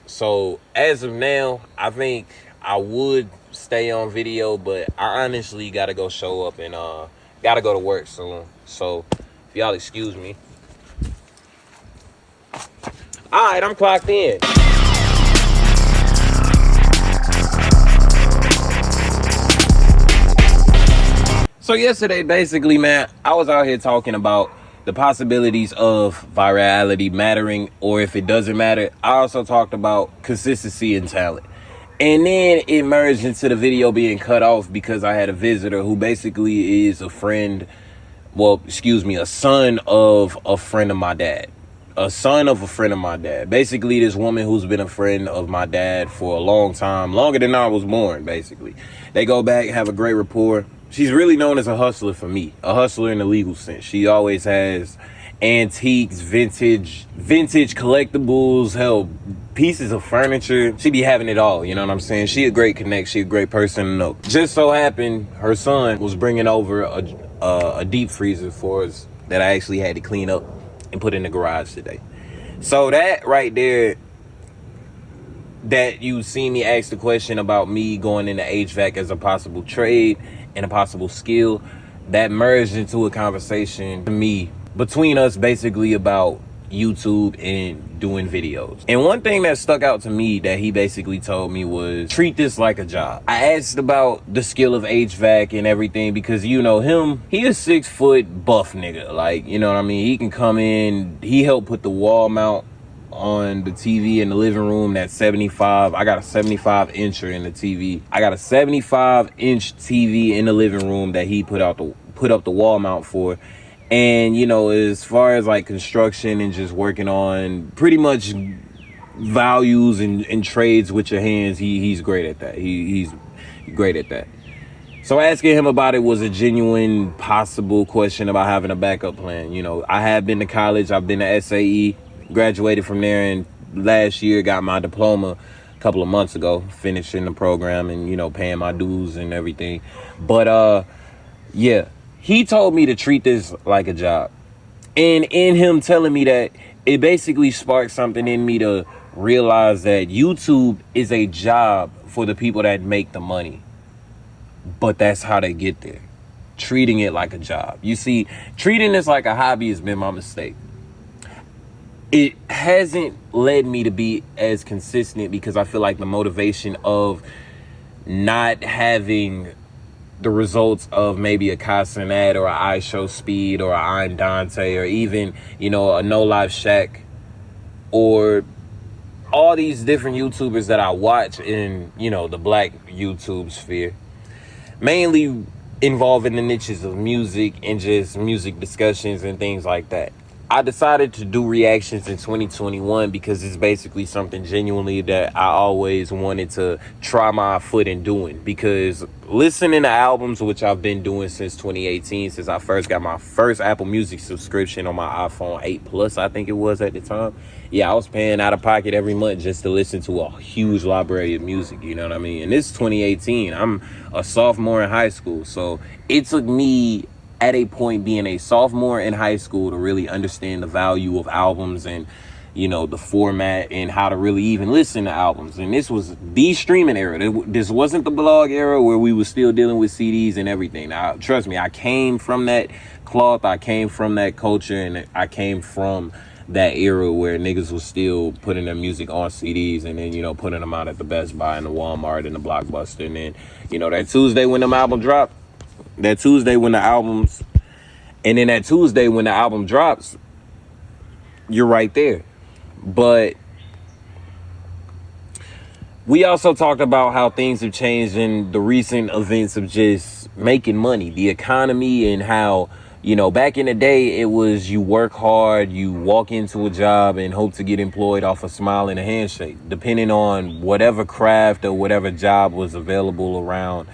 So as of now, I think I would stay on video, but I honestly gotta go show up and gotta go to work soon. So if y'all excuse me. Alright, I'm clocked in. So yesterday, basically, man, I was out here talking about the possibilities of virality mattering, or if it doesn't matter. I also talked about consistency and talent. And then it merged into the video being cut off because I had a visitor who basically is a friend, well, excuse me, a son of a friend of my dad. A son of a friend of my dad. Basically, this woman who's been a friend of my dad for a long time, longer than I was born, basically. They go back, have a great rapport. She's really known as a hustler for me, a hustler in the legal sense. She always has antiques, vintage collectibles, hell, pieces of furniture. She be having it all, you know what I'm saying? She a great connect, she a great person to know. Just so happened, her son was bringing over a deep freezer for us that I actually had to clean up and put in the garage today. So that right there, that you see me ask the question about me going into HVAC as a possible trade and a possible skill, that merged into a conversation to me between us basically about YouTube and doing videos. And one thing that stuck out to me that he basically told me was, treat this like a job. I asked about the skill of HVAC and everything because, you know, him, he a 6 foot buff nigga. Like, you know what I mean? He can come in, he helped put the wall mount on the TV in the living room. That's 75. I got a 75 incher in the TV. I got a 75 inch TV in the living room that he put up the wall mount for. And, you know, as far as like construction and just working on pretty much values and trades with your hands, he's great at that. He's great at that. So asking him about it was a genuine possible question about having a backup plan. You know, I have been to college. I've been to SAE, graduated from there, and last year got my diploma a couple of months ago, finishing the program and, you know, paying my dues and everything. But yeah, he told me to treat this like a job. And in him telling me that, it basically sparked something in me to realize that YouTube is a job for the people that make the money. But that's how they get there. Treating it like a job. You see, treating this like a hobby has been my mistake. It hasn't led me to be as consistent because I feel like the motivation of not having the results of maybe a Casanat or a iShow Speed or a I'm Dante or even, you know, a No Life Shack or all these different YouTubers that I watch in, you know, the black YouTube sphere, mainly involving the niches of music and just music discussions and things like that. I decided to do reactions in 2021 because it's basically something genuinely that I always wanted to try my foot in doing. Because listening to albums, which I've been doing since 2018, since I first got my first Apple Music subscription on my iPhone 8 Plus, I think it was at the time. Yeah, I was paying out of pocket every month just to listen to a huge library of music, you know what I mean? And this is 2018. I'm a sophomore in high school, so it took me at a point being a sophomore in high school to really understand the value of albums and, you know, the format and how to really even listen to albums. And this was the streaming era. This wasn't the blog era where we were still dealing with CDs and everything. Now, trust me, I came from that cloth. I came from that culture, and I came from that era where niggas was still putting their music on CDs and then, you know, putting them out at the Best Buy and the Walmart and the Blockbuster. And then, you know, that Tuesday when them album dropped, that Tuesday when the albums, and then that Tuesday when the album drops, you're right there. But we also talked about how things have changed in the recent events of just making money, the economy, and how, you know, back in the day, it was you work hard, you walk into a job and hope to get employed off a smile and a handshake, depending on whatever craft or whatever job was available around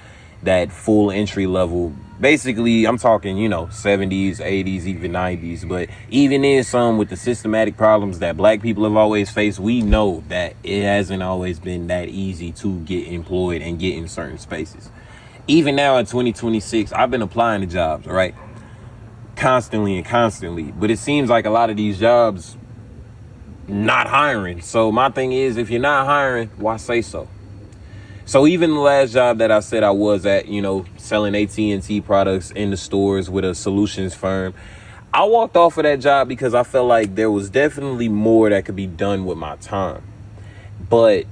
that full entry level. Basically, I'm talking, you know, 70s, 80s, even 90s. But even in some with the systematic problems that black people have always faced, we know that it hasn't always been that easy to get employed and get in certain spaces. Even now in 2026, I've been applying to jobs, right? Constantly. But it seems like a lot of these jobs, not hiring. So my thing is, if you're not hiring, why say so? So even the last job that I said I was at, selling AT&T products in the stores with a solutions firm, I walked off of that job because I felt like there was definitely more that could be done with my time. But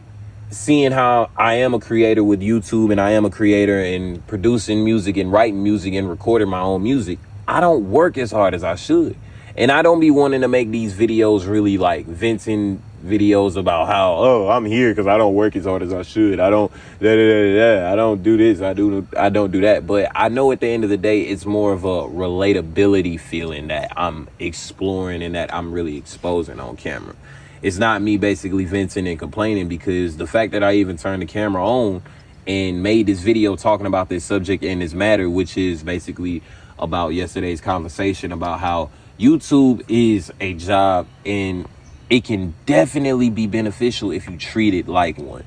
seeing how I am a creator with YouTube, and I am a creator in producing music and writing music and recording my own music, I don't work as hard as I should. And I don't be wanting to make these videos really like venting videos about how, oh, I'm here because I don't work as hard as I should. I don't I don't do this. I don't do that. But I know at the end of the day, it's more of a relatability feeling that I'm exploring and that I'm really exposing on camera. It's not me basically venting and complaining, because the fact that I even turned the camera on and made this video talking about this subject and this matter, which is basically about yesterday's conversation about how YouTube is a job and it can definitely be beneficial if you treat it like one.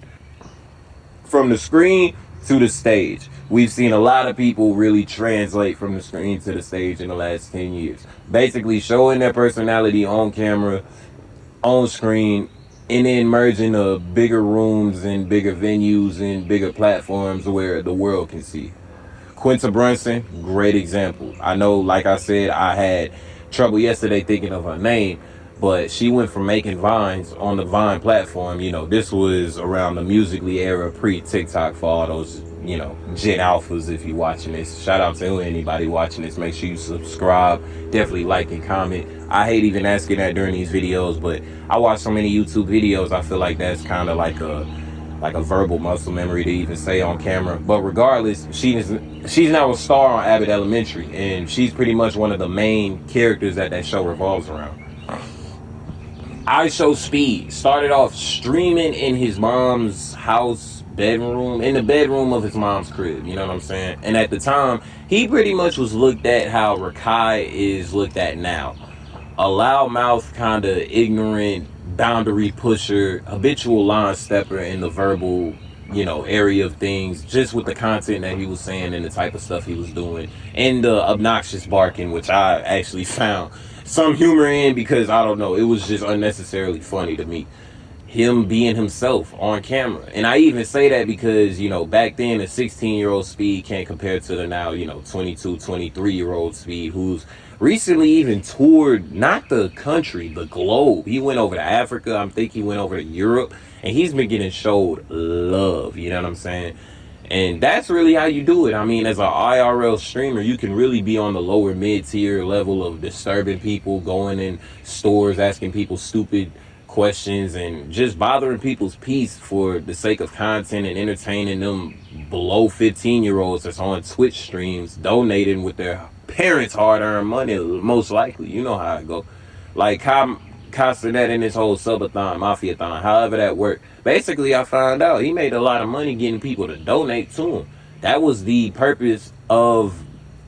From the screen to the stage, we've seen a lot of people really translate from the screen to the stage in the last 10 years. Basically showing their personality on camera, on screen, and then merging to bigger rooms and bigger venues and bigger platforms where the world can see. Quinta Brunson, great example. I know, like I said, I had trouble yesterday thinking of her name, but she went from making Vines on the Vine platform. This was around the Musical.ly era, pre-TikTok, for all those, Gen Alphas. If you're watching this, shout out to anybody watching this. Make sure you subscribe, definitely like and comment. I hate even asking that during these videos, but I watch so many YouTube videos, I feel like that's kind of like a verbal muscle memory to even say on camera. But regardless, she's now a star on Abbott Elementary, and she's pretty much one of the main characters that show revolves around. I Show Speed started off streaming in his mom's house bedroom, in the bedroom of his mom's crib, you know what I'm saying? And at the time, he pretty much was looked at how Rakai is looked at now. A loudmouth, kind of ignorant, boundary pusher, habitual line stepper in the verbal, area of things, just with the content that he was saying and the type of stuff he was doing, and the obnoxious barking, which I actually found some humor in, because I don't know, it was just unnecessarily funny to me. Him being himself on camera. And I even say that because, back then a 16-year-old Speed can't compare to the now, 22, 23-year-old Speed, who's recently even toured, not the country, the globe. He went over to Africa. I think he went over to Europe, and he's been getting showed love. You know what I'm saying? And that's really how you do it. I mean, as an IRL streamer, you can really be on the lower mid-tier level of disturbing people, going in stores, asking people stupid questions, and just bothering people's peace for the sake of content and entertaining them below 15-year-olds that's on Twitch streams, donating with their parents' hard-earned money, most likely. You know how it go. Like Castanet in this whole subathon, mafia-thon, however that worked. Basically, I found out he made a lot of money getting people to donate to him. That was the purpose of,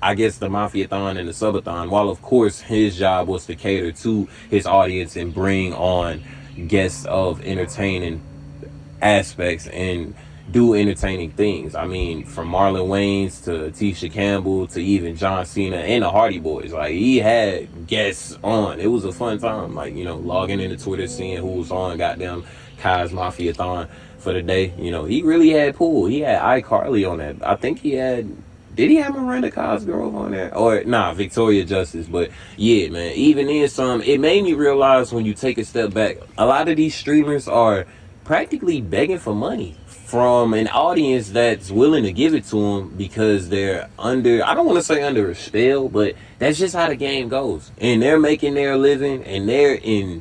I guess, the mafia-thon and the subathon, while of course his job was to cater to his audience and bring on guests of entertaining aspects and do entertaining things. I mean, from Marlon Wayans to Tisha Campbell to even John Cena and the Hardy Boys. Like, he had guests on. It was a fun time. Like, logging into Twitter, seeing who was on goddamn Kai's Mafia-thon for the day. He really had pool. He had iCarly on that. I think he had... Did he have Miranda Cosgrove on there? Or, nah, Victoria Justice. But, yeah, man, even then, it made me realize, when you take a step back, a lot of these streamers are practically begging for money from an audience that's willing to give it to them, because they're under, I don't want to say under a spell, but that's just how the game goes. And they're making their living, and they're in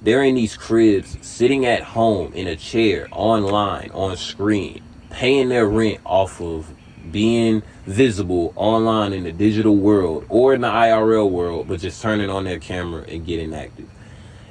these cribs, sitting at home in a chair, online, on screen, paying their rent off of being visible online in the digital world or in the IRL world, but just turning on their camera and getting active.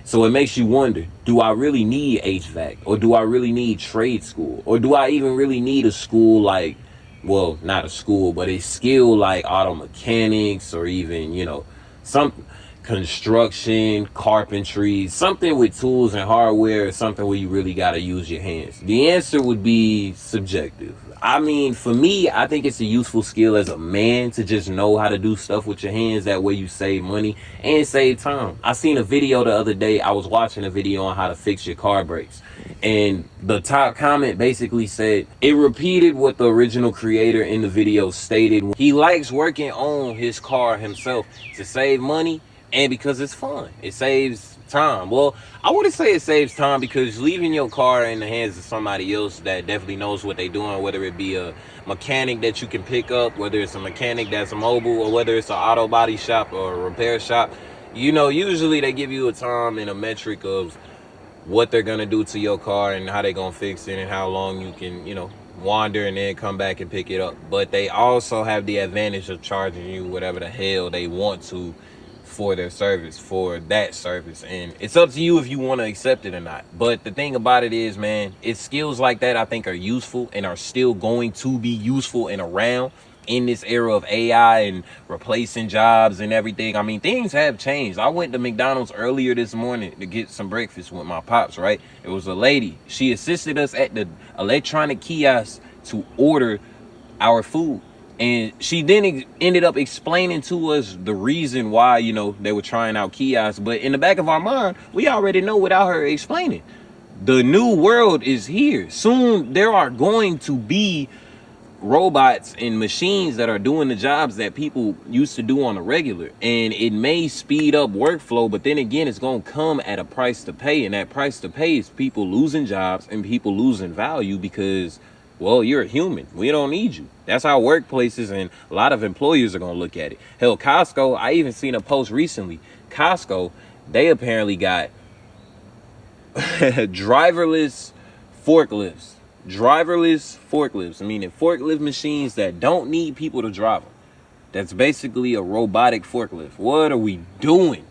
So it makes you wonder, do I really need HVAC? Or do I really need trade school? Or do I even really need a school like, well, not a school, but a skill like auto mechanics, or even, something? construction, carpentry, something with tools and hardware, something where you really got to use your hands? The answer would be subjective. I mean, for me, I think it's a useful skill as a man to just know how to do stuff with your hands. That way you save money and save time. I seen a video the other day. I was watching a video on how to fix your car brakes. And the top comment basically said, it repeated what the original creator in the video stated. He likes working on his car himself to save money and because it's fun. It saves time. Well, I wouldn't say it saves time, because leaving your car in the hands of somebody else that definitely knows what they're doing, whether it be a mechanic that you can pick up, whether it's a mechanic that's mobile, or whether it's an auto body shop or a repair shop, you know, usually they give you a time and a metric of what they're gonna do to your car and how they're gonna fix it and how long you can, you know, wander and then come back and pick it up. But they also have the advantage of charging you whatever the hell they want to for their service, for that service, and it's up to you if you want to accept it or not. But the thing about it is, man, it's skills like that I think are useful and are still going to be useful and around in this era of AI and replacing jobs and everything. I mean, things have changed. I went to McDonald's earlier this morning to get some breakfast with my pops, right? It was a lady. She assisted us at the electronic kiosk to order our food. And she then ended up explaining to us the reason why, you know, they were trying out kiosks. But in the back of our mind, we already know without her explaining. The new world is here. Soon there are going to be robots and machines that are doing the jobs that people used to do on a regular. And it may speed up workflow, but then again, it's going to come at a price to pay. And that price to pay is people losing jobs and people losing value because, well, you're a human. We don't need you. That's how workplaces and a lot of employers are going to look at it. Hell, Costco, I even seen a post recently. Costco, they apparently got driverless forklifts. Driverless forklifts, meaning forklift machines that don't need people to drive them. That's basically a robotic forklift. What are we doing?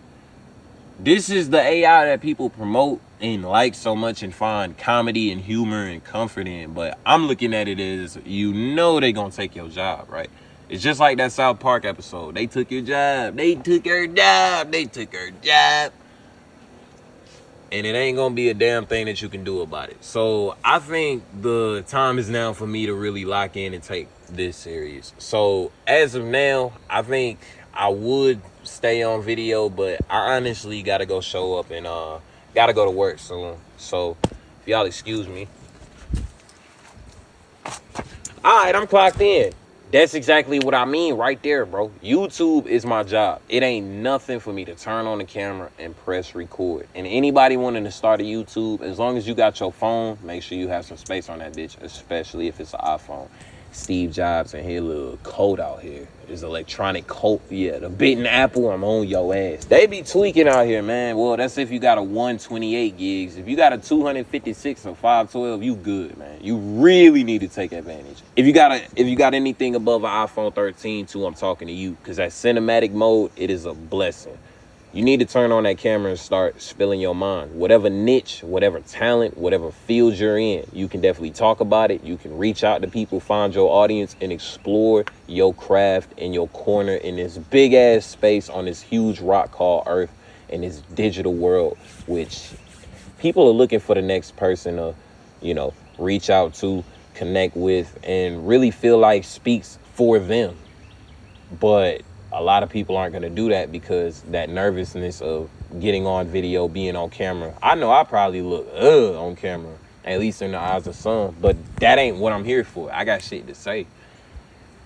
This is the AI that people promote and like so much and find comedy and humor and comfort in. But I'm looking at it as, you know, they gonna take your job, right? It's just like that South Park episode. They took your job. They took her job. They took her job. And it ain't gonna be a damn thing that you can do about it. So I think the time is now for me to really lock in and take this serious. So as of now, I think I would stay on video, but I honestly gotta go show up and gotta go to work soon. So if y'all excuse me. Alright, I'm clocked in. That's exactly what I mean right there, bro. YouTube is my job. It ain't nothing for me to turn on the camera and press record. And anybody wanting to start a YouTube, as long as you got your phone, make sure you have some space on that bitch, especially if it's an iPhone. Steve Jobs and his little coat out here. His electronic coat. Yeah, the bitten apple, I'm on your ass. They be tweaking out here, man. Well, that's if you got a 128 gigs. If you got a 256 or 512, you good, man. You really need to take advantage. If you got anything above an iPhone 13 too, I'm talking to you. Because that cinematic mode, it is a blessing. You need to turn on that camera and start spilling your mind. Whatever niche, whatever talent, whatever field you're in, you can definitely talk about it. You can reach out to people, find your audience, and explore your craft in your corner in this big ass space on this huge rock called Earth, in this digital world, which people are looking for the next person to, you know, reach out to, connect with, and really feel like speaks for them. But a lot of people aren't going to do that because that nervousness of getting on video, being on camera. I know I probably look on camera, at least in the eyes of some, but that ain't what I'm here for. I got shit to say.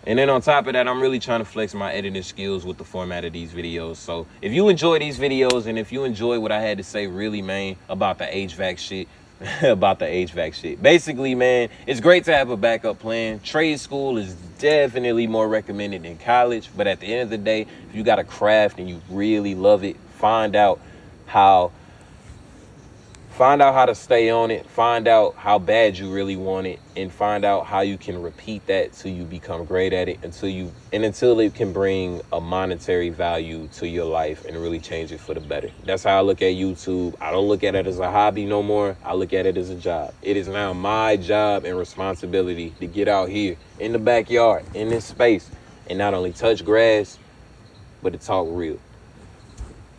And then on top of that, I'm really trying to flex my editing skills with the format of these videos. So if you enjoy these videos and if you enjoy what I had to say, really, man, about the HVAC shit, basically, man, it's great to have a backup plan. Trade school is definitely more recommended than college, but at the end of the day, if you got a craft and you really love it, find out how to stay on it, find out how bad you really want it, and find out how you can repeat that till you become great at it, until it can bring a monetary value to your life and really change it for the better. That's how I look at YouTube. I don't look at it as a hobby no more. I look at it as a job. It is now my job and responsibility to get out here in the backyard, in this space, and not only touch grass, but to talk real.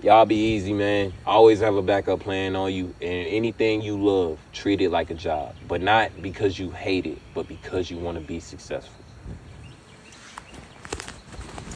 Y'all be easy, man. Always have a backup plan on you. And anything you love, treat it like a job. But not because you hate it, but because you want to be successful.